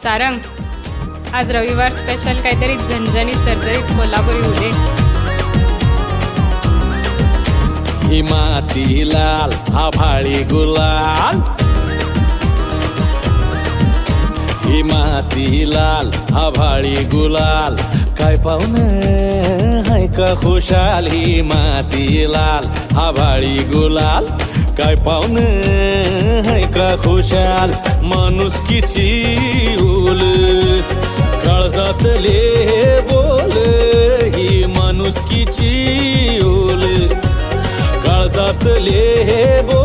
सारंग, आज रविवार स्पेशल काहीतरी झणझणीत चरचरीत कोल्हापुरी होऊ दे. ही माती लाल आभाळी गुलाल, ही माती लाल आभाळी गुलाल, काय पाहुणे हाय का खुशाल. ही माती लाल आभाळी गुलाल, काय पाहुणे हाय का खुशाल. माणुसकीची उल काळजातले बोल, ही माणुसकीची उल काळजातले बोल.